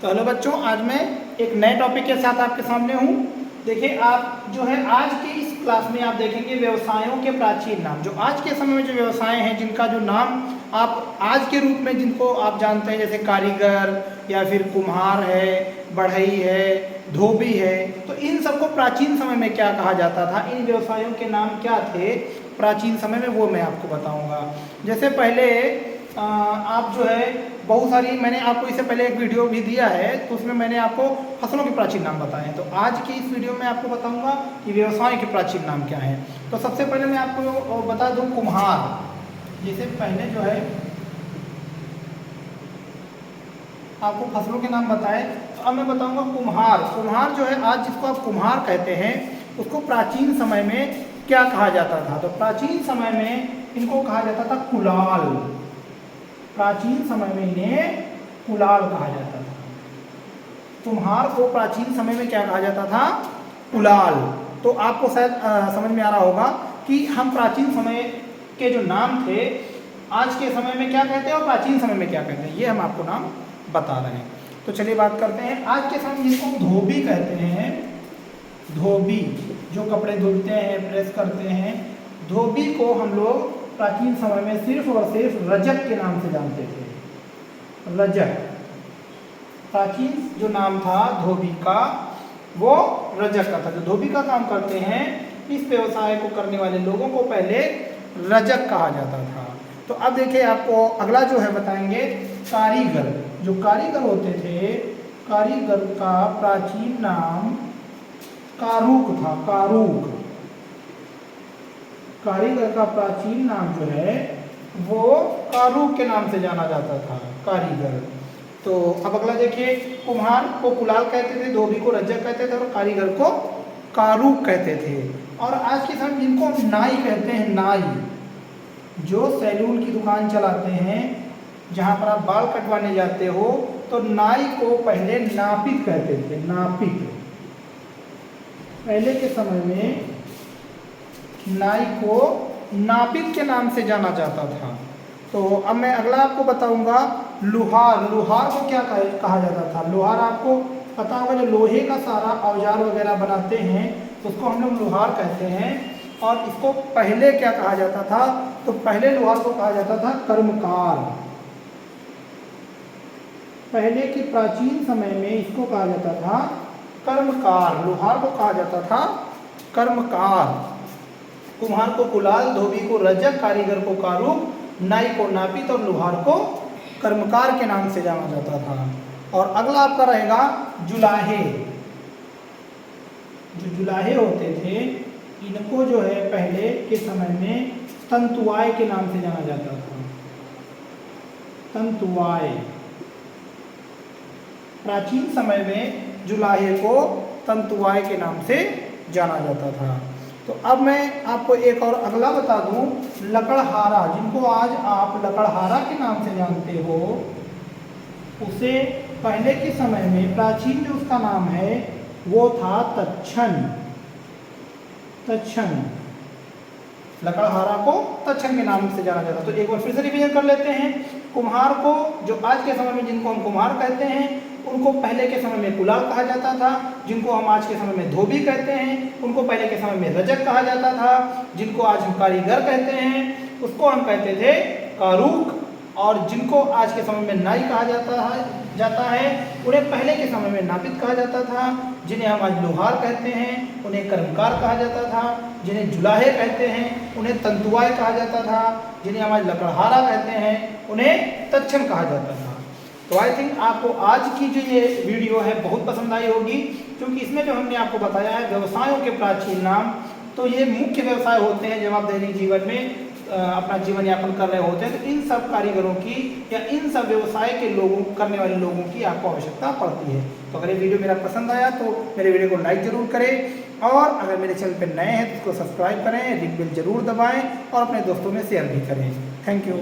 तो हेलो बच्चों, आज मैं एक नए टॉपिक के साथ आपके सामने हूँ। देखिए, आप जो है आज के इस क्लास में आप देखेंगे व्यवसायों के प्राचीन नाम। जो आज के समय में जो व्यवसाय हैं, जिनका जो नाम आप आज के रूप में जिनको आप जानते हैं, जैसे कारीगर या फिर कुम्हार है, बढ़ई है, धोबी है, तो इन सबको प्राचीन समय में क्या कहा जाता था, इन व्यवसायों के नाम क्या थे प्राचीन समय में, वो मैं आपको बताऊँगा। जैसे पहले आप जो है बहुत सारी, मैंने आपको इससे पहले एक वीडियो भी दिया है, तो उसमें मैंने आपको फसलों के प्राचीन नाम बताए हैं। तो आज की इस वीडियो में आपको बताऊंगा कि व्यवसाय के प्राचीन नाम क्या हैं। तो सबसे पहले मैं आपको बता दूं कुम्हार। जैसे पहले जो है आपको फसलों के नाम बताए, तो अब मैं बताऊंगा कुम्हार। कुम्हार जो है आज जिसको आप कुम्हार कहते हैं, उसको प्राचीन समय में क्या कहा जाता था। तो प्राचीन समय में इनको कहा जाता था कुलाल। प्राचीन समय में इन्हें कुलाल कहा जाता था। कुम्हार को प्राचीन समय में क्या कहा जाता था, कुलाल। तो आपको शायद समझ में आ रहा होगा कि हम प्राचीन समय के जो नाम थे आज के समय में क्या कहते हैं और प्राचीन समय में क्या कहते हैं, ये हम आपको नाम बता रहे हैं। तो चलिए बात करते हैं। आज के समय में जिसको धोबी कहते हैं, धोबी जो कपड़े धुलते हैं, प्रेस करते हैं, धोबी को हम लोग प्राचीन समय में सिर्फ और सिर्फ रजक के नाम से जानते थे। रजक, प्राचीन जो नाम था धोबी का, वो रजक का था। जो धोबी का काम करते हैं, इस व्यवसाय को करने वाले लोगों को पहले रजक कहा जाता था। तो अब देखिए, आपको अगला जो है बताएंगे कारीगर। जो कारीगर होते थे, कारीगर का प्राचीन नाम कारूक था। कारूक, कारीगर का प्राचीन नाम जो है वो कारूक के नाम से जाना जाता था, कारीगर। तो अब अगला देखिए, कुम्हार को कुलाल कहते थे, धोबी को रजक कहते थे और कारीगर को कारूक कहते थे। और आज के समय जिनको हम नाई कहते हैं, नाई जो सैलून की दुकान चलाते हैं, जहाँ पर आप बाल कटवाने जाते हो, तो नाई को पहले नापित कहते थे। नापित, पहले के समय में नाई को नापित के नाम से जाना जाता था। तो अब मैं अगला आपको बताऊंगा लुहार। लुहार को क्या कहा जाता था। लुहार आपको पता होगा, जो लोहे का सारा औजार वगैरह बनाते हैं उसको हम लोग लुहार कहते हैं। और इसको पहले क्या कहा जाता था, तो पहले लुहार को कहा जाता था कर्मकार। पहले के प्राचीन समय में इसको कहा जाता था कर्मकार। लुहार को कहा जाता था कर्मकार। कुम्हार को कुलाल, धोबी को रजक, कारीगर को कारूक, नाई को नापित और लुहार को कर्मकार के नाम से जाना जाता था। और अगला आपका रहेगा जुलाहे। जो जुलाहे होते थे, इनको जो है पहले के समय में तंतुआय के नाम से जाना जाता था। तंतुआय, प्राचीन समय में जुलाहे को तंतुआय के नाम से जाना जाता था। तो अब मैं आपको एक और अगला बता दूं, लकड़हारा। जिनको आज आप लकड़हारा के नाम से जानते हो, उसे पहले के समय में प्राचीन जो उसका नाम है वो था तच्छन। तच्छन, लकड़हारा को तच्छन के नाम से जाना जाता। तो एक बार फिर से रिवीजन कर लेते हैं। कुम्हार को, जो आज के समय में जिनको हम कुम्हार कहते हैं, उनको पहले के समय में कुलाल कहा जाता था। जिनको हम आज के समय में धोबी कहते हैं, उनको पहले के समय में रजक कहा जाता था। जिनको आज हम कारीगर कहते हैं, उसको हम कहते थे कारूक। और जिनको आज के समय में नाई कहा जाता है, उन्हें पहले के समय में नापित कहा जाता था। जिन्हें हम आज लोहार कहते हैं, उन्हें कर्मकार कहा जाता था। जिन्हें जुलाहे कहते हैं, उन्हें तंतुआय कहा जाता था। जिन्हें हम आज लकड़हारा कहते हैं, उन्हें तच्छन कहा जाता था। तो आई थिंक आपको आज की जो ये वीडियो है बहुत पसंद आई होगी, क्योंकि इसमें जो हमने आपको बताया है व्यवसायों के प्राचीन नाम। तो ये मुख्य व्यवसाय होते हैं जब आप दैनिक जीवन में अपना जीवन यापन कर रहे होते हैं, तो इन सब कारीगरों की या इन सब व्यवसाय के लोगों करने वाले लोगों की आपको आवश्यकता पड़ती है। तो अगर ये वीडियो मेरा पसंद आया तो मेरे वीडियो को लाइक जरूर करें, और अगर मेरे चैनल पर नए हैं तो इसको सब्सक्राइब करें, रिंग बेल जरूर दबाएं और अपने दोस्तों में शेयर भी करें। Thank you.